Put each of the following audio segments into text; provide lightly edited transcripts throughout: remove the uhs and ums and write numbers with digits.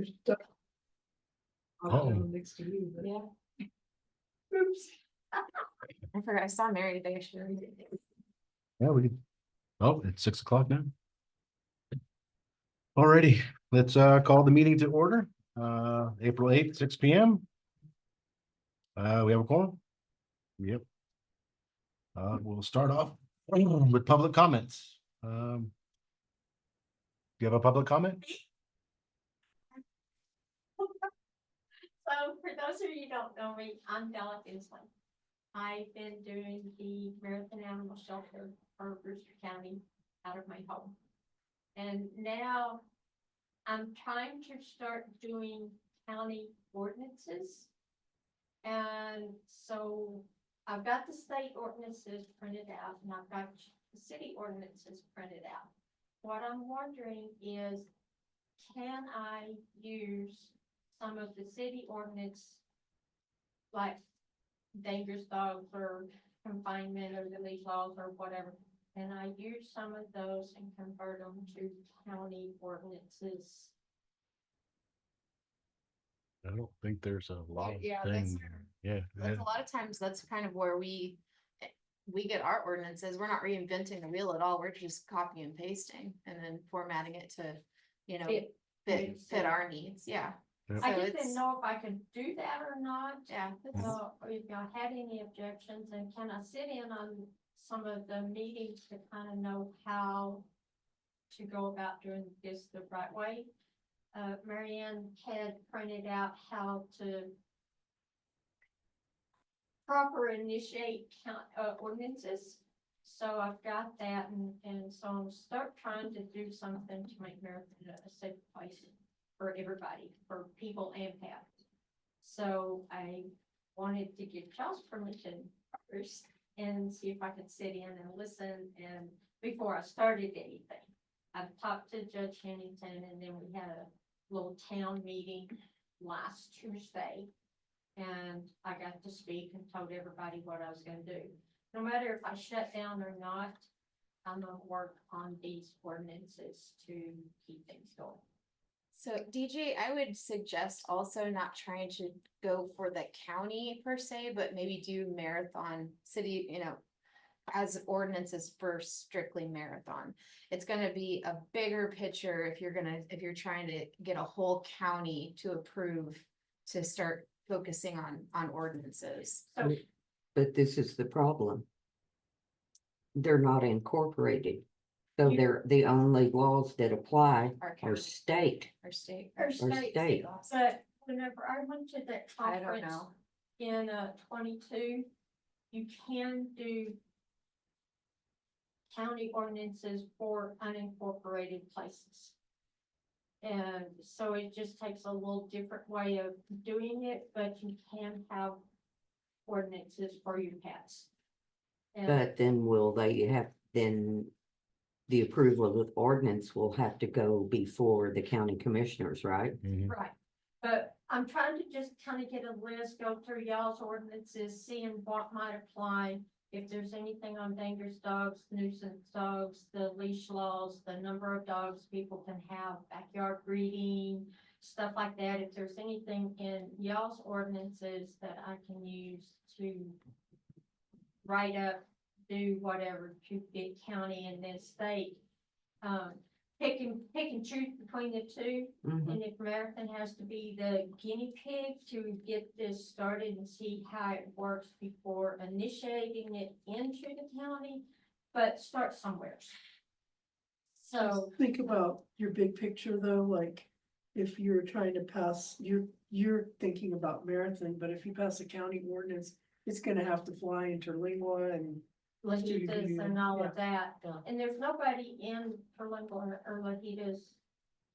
There's stuff. Oh. Next to you, but. Yeah, Oops. I forgot, I saw Mary today, I should read it. Yeah, we could. Oh, it's 6 o'clock now. Alrighty, let's call the meeting to order. April 8th, 6 p.m. We have a quorum? Yep. We'll start off with public comments. Do you have a public comment? So for those of you who don't know me, I'm Della Inslee. I've been doing the Marathon Animal Shelter for Brewster County out of my home. And now I'm trying to start doing county ordinances. And so I've got the state ordinances printed out and I've got the city ordinances printed out. What I'm wondering is, can I use some of the city ordinance, like dangerous dogs or confinement or the leash laws or whatever? And I use some of those and convert them to county ordinances. I don't think there's a lot of Yeah, that's things. Yeah. That's a lot of times, that's kind of where we get our ordinances. We're not reinventing the wheel at all. We're just copying and pasting and then formatting it to, you know, fit our needs. Yeah. Yep. I So just it's- didn't know if I could do that or not. Yeah. it's- So if y'all had any objections, and can I sit in on some of the meetings to kind of know how to go about doing this the right way? Marianne had printed out how to proper initiate ordinances. So I've got that and so I'm start trying to do something to make Marathon a safe place for everybody, for people and pets. So I wanted to get y'all's permission first and see if I could sit in and listen and before I started anything. I've talked to Judge Hennington and then we had a little town meeting last Tuesday. And I got to speak and told everybody what I was gonna do. No matter if I shut down or not, I'm gonna work on these ordinances to keep things going. So DJ, I would suggest also not trying to go for the county per se, but maybe do Marathon City, you know, as ordinances for strictly Marathon. It's gonna be a bigger picture if you're trying to get a whole county to approve to start focusing on ordinances. So But this is the problem. They're not incorporated. So You- they're the only laws that apply Our are county, state. our state. Or state. laws. but whenever I went to that I don't conference know. in 22, you can do county ordinances for unincorporated places. And so it just takes a little different way of doing it, but you can have ordinances for your pets. And But then will they have, then the approval of the ordinance will have to go before the county commissioners, right? Mhm. right, but I'm trying to just kind of get a list, go through y'all's ordinances, seeing what might apply. If there's anything on dangerous dogs, nuisance dogs, the leash laws, the number of dogs people can have, backyard breeding, stuff like that. If there's anything in y'all's ordinances that I can use to write up, do whatever to fit county and then state. Pick and choose between the two. Mhm. And if Marathon has to be the guinea pig to get this started and see how it works before initiating it into the county, but start somewhere. So, Think about your big picture though, like if you're trying to pass, you're thinking about Marathon, but if you pass a county ordinance, it's gonna have to fly interlingua and. Lajitas and all of that, Yeah. and there's nobody in Terlingua or Lajitas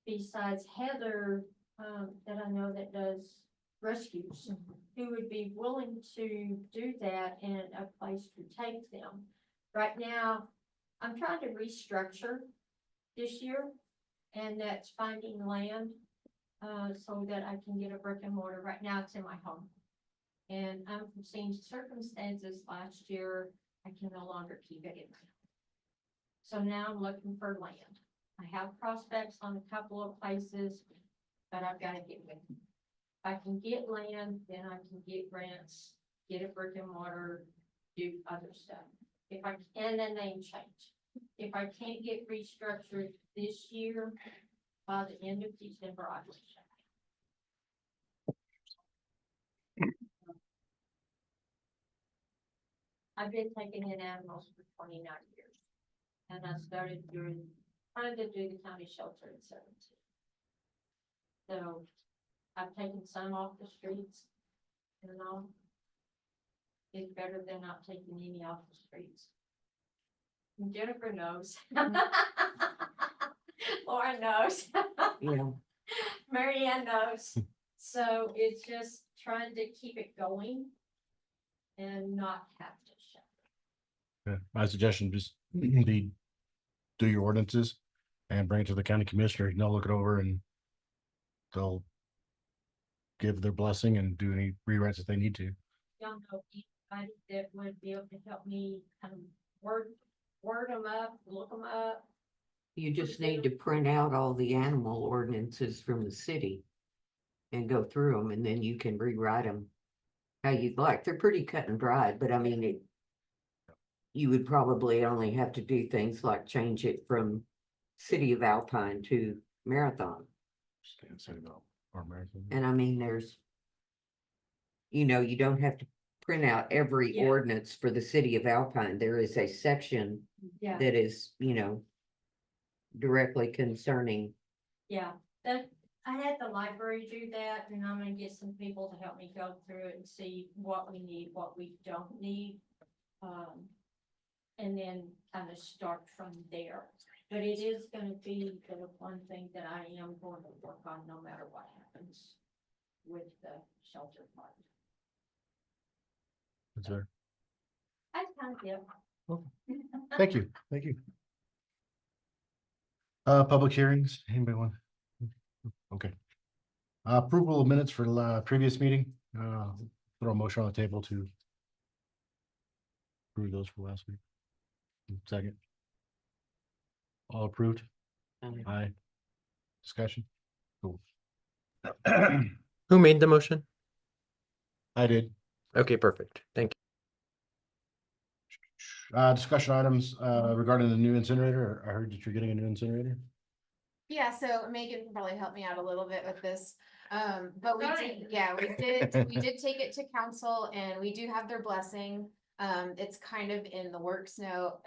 besides Heather, that I know that does rescues, who would be willing to do that and a place to take them. Right now, I'm trying to restructure this year, and that's finding land, so that I can get a brick and mortar. Right now, it's in my home. And unforeseen circumstances last year, I can no longer keep it in my home. So now I'm looking for land. I have prospects on a couple of places. but I've gotta get with it. I can get land, then I can get grants, get a brick and mortar, do other stuff. If I, and a name change. If I can't get restructured this year, by the end of December, I will shut down. I've been taking in animals for 29 years. And I started trying to do the county shelter in 17. So I've taken some off the streets and all. It's better than not taking any off the streets. And Jennifer knows. Lauren knows. Yeah, Mary Ann knows. So it's just trying to keep it going and not have to shut. Yeah, my suggestion, just do your ordinances and bring it to the county commissioner, and they'll look it over and they'll give their blessing and do any rewrites if they need to. Y'all know anybody that would be able to help me kind of word them up, look them up. you just need to print out all the animal ordinances from the city and go through them, and then you can rewrite them how you'd like. They're pretty cut and dried, but I mean, you would probably only have to do things like change it from City of Alpine to Marathon. Can't say no, or American. And I mean, you don't have to print out every Yeah. ordinance for the City of Alpine. There is a section Yeah, that is, directly concerning. yeah. That, I had the library do that, and I'm gonna get some people to help me go through it and see what we need, what we don't need. And then kind of start from there. But it is gonna be the one thing that I am going to work on no matter what happens with the shelter part. That's fair. That's kind of it. Thank you, thank you. Public hearings, anybody want? Okay. Approval of minutes for the previous meeting, throw a motion on the table to approve those for last week. Second. All approved? Aye. Discussion? Cool. Who made the motion? I did. Okay, perfect. Thank Discussion items, regarding the new incinerator. I heard that you're getting a new incinerator. Yeah, so Megan can probably help me out a little bit with this. But we did take it to council and we do have their blessing. It's kind of in the works now,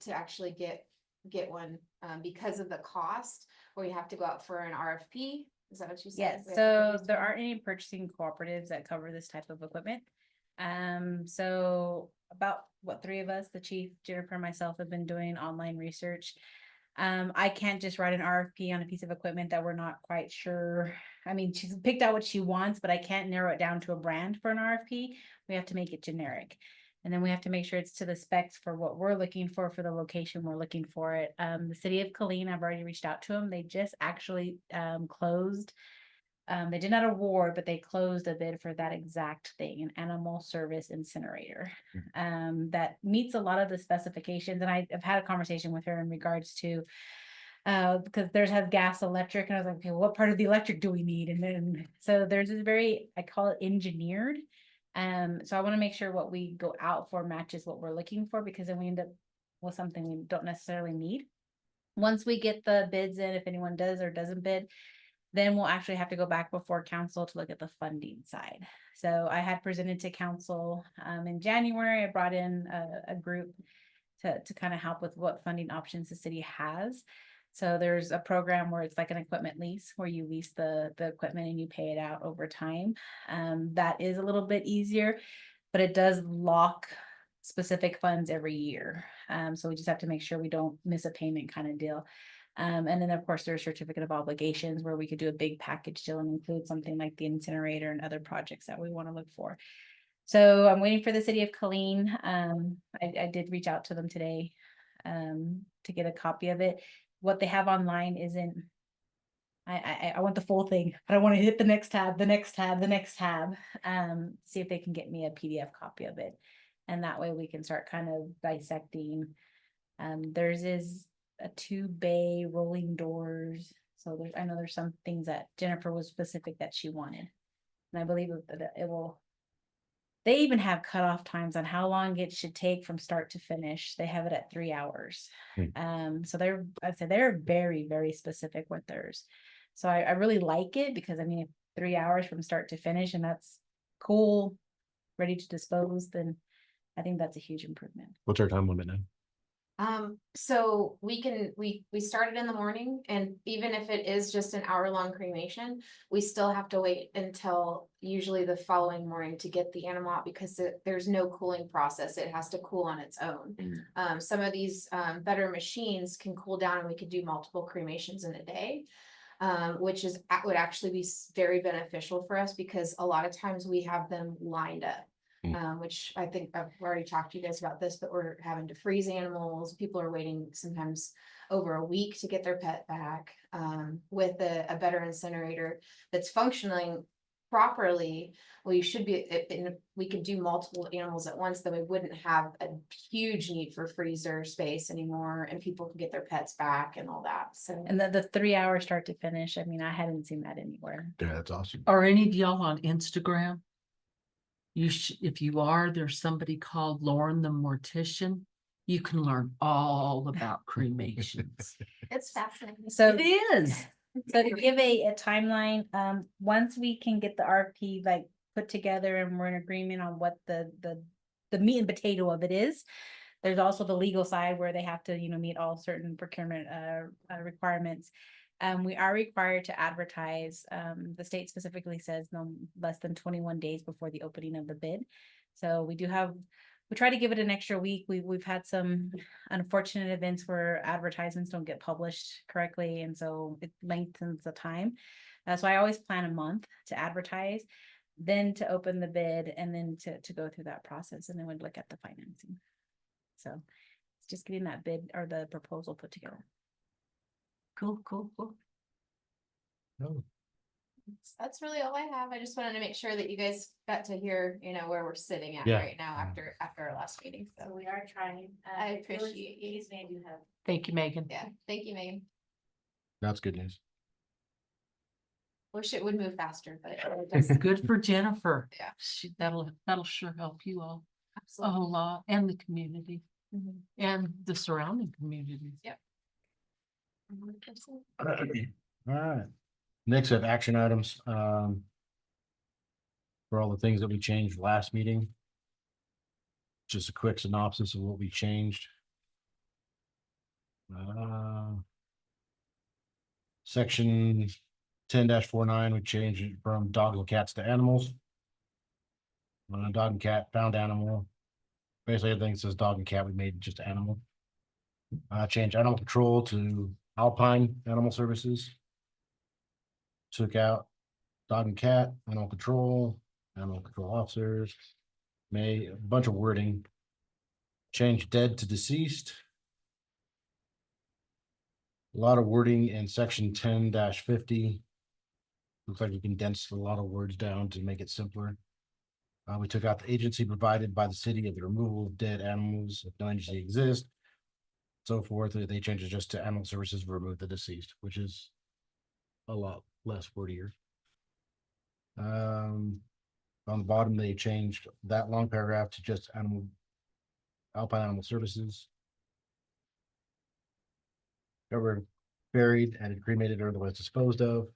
to actually get one, because of the cost, where you have to go out for an RFP. Is that what you said? Yes, We have to so produce there one? aren't any purchasing cooperatives that cover this type of equipment. So about three of us, the chief, Jennifer, and myself have been doing online research. I can't just write an RFP on a piece of equipment that we're not quite sure. I mean, she's picked out what she wants, but I can't narrow it down to a brand for an RFP. We have to make it generic. And then we have to make sure it's to the specs for what we're looking for the location we're looking for it. The city of Killeen, I've already reached out to them. They just actually closed. They did not award, but they closed a bid for that exact thing, an animal service incinerator. That meets a lot of the specifications, and I've had a conversation with her in regards to because theirs has gas, electric, and I was like, okay, well, what part of the electric do we need? And then so there's this very, I call it engineered. So I want to make sure what we go out for matches what we're looking for, because then we end up with something we don't necessarily need. Once we get the bids in, if anyone does or doesn't bid, then we'll actually have to go back before council to look at the funding side. So I had presented to council in January. I brought in a group to kind of help with what funding options the city has. So there's a program where it's like an equipment lease, where you lease the equipment and you pay it out over time. That is a little bit easier, but it does lock specific funds every year. So we just have to make sure we don't miss a payment kind of deal. And then of course there's certificate of obligations where we could do a big package deal and include something like the incinerator and other projects that we want to look for. So I'm waiting for the city of Killeen. I did reach out to them today to get a copy of it. What they have online isn't, I want the full thing. I don't want to hit the next tab, the next tab, the next tab. See if they can get me a PDF copy of it. And that way we can start kind of dissecting. Theirs is a 2-bay rolling doors So there's, I know there's some things that Jennifer was specific that she wanted. And I believe that it will. They even have cutoff times on how long it should take from start to finish. They have it at 3 hours. So I'd say they're very, very specific with theirs. So I really like it because I mean, if 3 hours from start to finish and that's cool, ready to dispose, then I think that's a huge improvement. What's our time limit now? So we started in the morning, and even if it is just an hour-long cremation, we still have to wait until usually the following morning to get the animal out because there's no cooling process. It has to cool on its own. Some of these better machines can cool down and we could do multiple cremations in a day. Which would actually be very beneficial for us because a lot of times we have them lined up. Which I think I've already talked to you guys about this, but we're having to freeze animals. People are waiting sometimes over a week to get their pet back. With a better incinerator that's functioning properly, we could do multiple animals at once, then we wouldn't have a huge need for freezer space anymore, and people can get their pets back and all that. So, And the 3 hours start to finish, I mean, I hadn't seen that anywhere. Yeah, that's awesome. Are any of y'all on Instagram? If you are, there's somebody called Lauren the Mortician. You can learn all about cremations. it's fascinating. So It is. So to give a timeline, once we can get the RFP like put together and we're in agreement on what the meat and potato of it is. There's also the legal side where they have to, meet all certain procurement requirements. We are required to advertise, the state specifically says no less than 21 days before the opening of the bid. So we try to give it an extra week. We've had some unfortunate events where advertisements don't get published correctly, and so it lengthens the time. So I always plan a month to advertise, then to open the bid, and then to go through that process, and then we'd look at the financing. So it's just getting that bid or the proposal put together. Cool. No. That's really all I have. I just wanted to make sure that you guys got to hear, where we're sitting at Yeah. right now after our last meeting. So we are trying. I appreciate you. Thank you, Megan. Yeah, thank you, Megan. That's good news. Wish it would move faster, but it It's does. good for Jennifer. Yeah. That'll sure help you all a Absolutely. whole lot, and the community Mhm. and the surrounding community. 100%. All right. Next up, action items, for all the things that we changed last meeting. Just a quick synopsis of what we changed. Section 10-49, we changed it from dogs and cats to animals. Dog and cat, found animal. Basically, everything that says dog and cat, we made just animal. Changed animal control to Alpine Animal Services. Took out dog and cat, animal control officers. Made a bunch of wording. Changed dead to deceased. A lot of wording in section 10-50. Looks like we condensed a lot of words down to make it simpler. We took out the agency provided by the city of the removal of dead animals, if no agency exists. So forth, they changed it just to animal services, remove the deceased, which is a lot less wordier. On the bottom, they changed that long paragraph to just Alpine Animal Services. Covered, buried, and cremated or otherwise disposed of.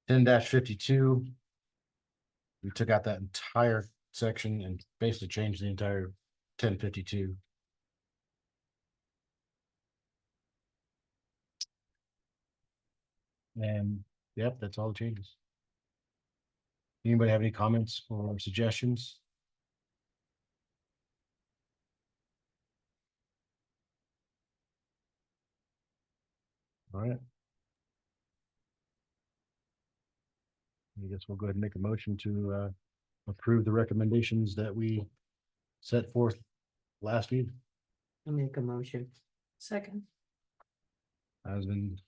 10-52. We took out that entire section and basically changed the entire 10-52. And yep, that's all the changes. Anybody have any comments or suggestions? All right. I guess we'll go ahead and make a motion to approve the recommendations that we set forth last week. I'll make a motion. Second. Has been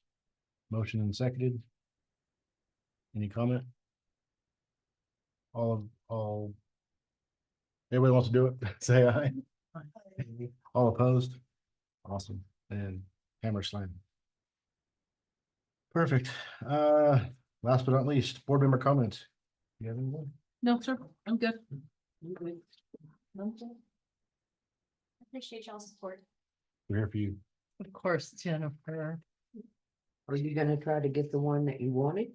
motioned and seconded. Any comment? All. Everybody wants to do it, say aye. All opposed? Awesome, and hammer slam. Perfect. Last but not least, board member comments. You have anyone? No, sir, I'm good. Appreciate y'all's support. We're here for you. Of course, Jennifer. Are you gonna try to get the one that you wanted?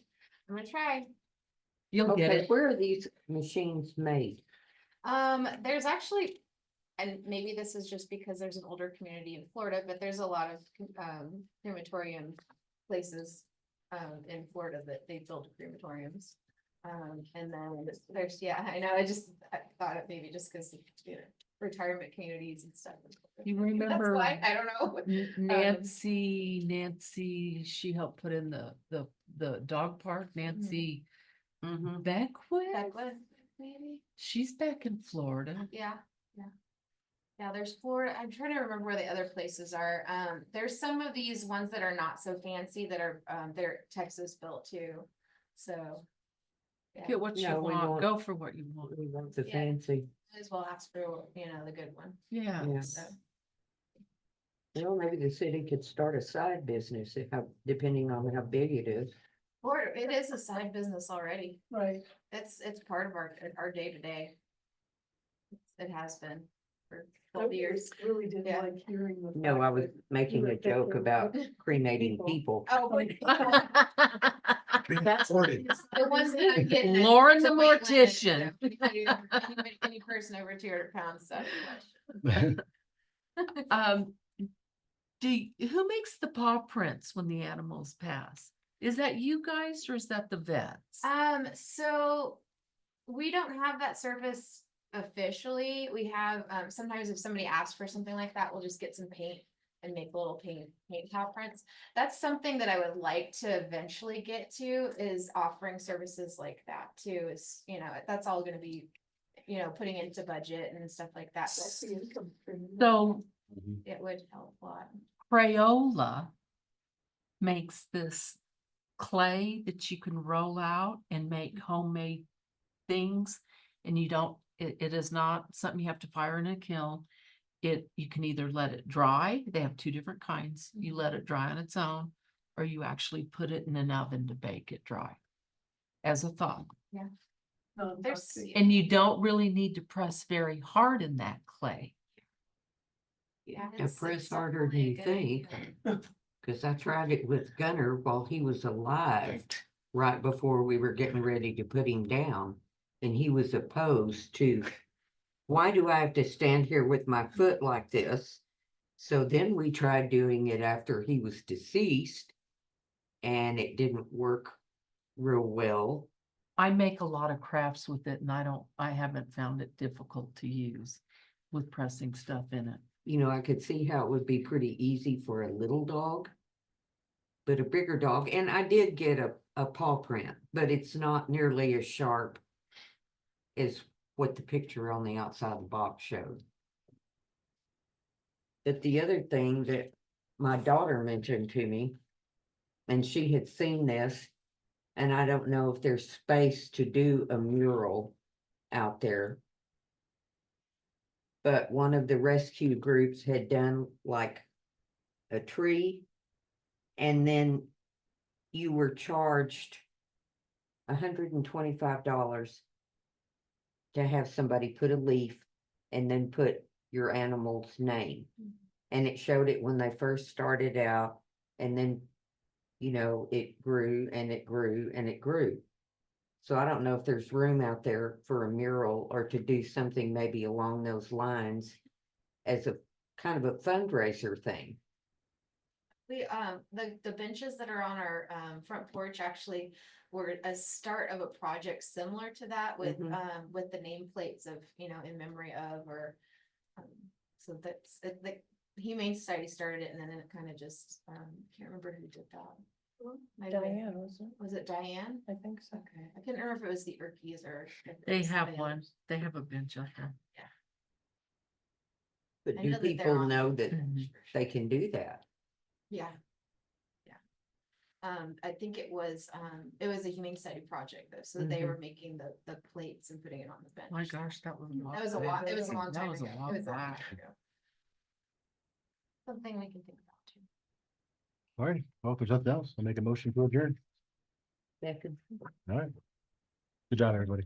I'm gonna try. You'll get Okay, it. where are these machines made? There's actually, and maybe this is just because there's an older community in Florida, but there's a lot of crematorium places in Florida that they build crematoriums. And then there's, yeah, I know, I thought it maybe just because, you know, retirement communities and stuff. You That's remember why, I don't know. Nancy, she helped put in the dog park, Nancy Mm-hmm. Beckwith? Douglas, maybe? She's back in Florida. Yeah, yeah. Yeah, there's Florida, I'm trying to remember where the other places are. There's some of these ones that are not so fancy that are, they're Texas built too, so. Yeah, Get what you No, we want, want- go for what you want. We want the Yeah. fancy. might as well ask for, you know, the good one. Yeah. Yeah. So, Well, maybe the city could start a side business, depending on how big it is. Florida, it is a side business already. Right, It's part of our day to day. It has been for I 12 years. really didn't Yeah. like hearing the. No, fact I was that making were a joke picking about cremating people. people. Oh, but That's the ones that I'm getting. is Lauren it's the a weight limit, mortician. so any person over 200 pounds, that's a question. Who makes the paw prints when the animals pass? Is that you guys or is that the vets? So we don't have that service officially. We have, sometimes if somebody asks for something like that, we'll just get some paint and make little paint paw prints. That's something that I would like to eventually get to, is offering services like that too, is, you know, that's all gonna be, you know, putting into budget and stuff like that. That's the income stream. So It would help a lot. Crayola makes this clay that you can roll out and make homemade things. And you don't, it is not something you have to fire in a kiln. You can either let it dry, they have two different kinds. You let it dry on its own, or you actually put it in an oven to bake it dry. As a thought. Non-toxic. And you don't really need to press very hard in that clay. Yeah. And press harder than you think. Cause I tried it with Gunner while he was alive, right before we were getting ready to put him down. And he was opposed to, why do I have to stand here with my foot like this? So then we tried doing it after he was deceased. And it didn't work real well. I make a lot of crafts with it and I haven't found it difficult to use with pressing stuff in it. You know, I could see how it would be pretty easy for a little dog. But a bigger dog, and I did get a paw print, but it's not nearly as sharp as what the picture on the outside of the box showed. But the other thing that my daughter mentioned to me, and she had seen this, and I don't know if there's space to do a mural out there. But one of the rescue groups had done like a tree, and then you were charged $125 to have somebody put a leaf and then put your animal's name. And it showed it when they first started out, and then, you know, it grew and it grew and it grew. So I don't know if there's room out there for a mural or to do something maybe along those lines as a kind of a fundraiser thing. We, the benches that are on our, front porch actually were a start of a project similar to that with, Mhm. with the nameplates of, you know, in memory of, or, so that's, the Humane Society started it and then it kind of just, can't remember who did that. Might have been- Diane, wasn't Was it Diane? it? I think so. Okay, I couldn't remember if it was the Urkeys or. if it They was have somebody one, else. they have a bench out there. But I do know that they're people on know the that bench for sure. they can do that? Yeah. Yeah. I think it was a Humane Society project though, so they Mhm. were making the plates and putting it on the bench. My gosh, that was. That was a lot, it was a long That time was ago. a It while was a long back. time ago. Something we can think about too. All right, well, if there's nothing else, I'll make a motion to adjourn. Second. All right. Good job, everybody.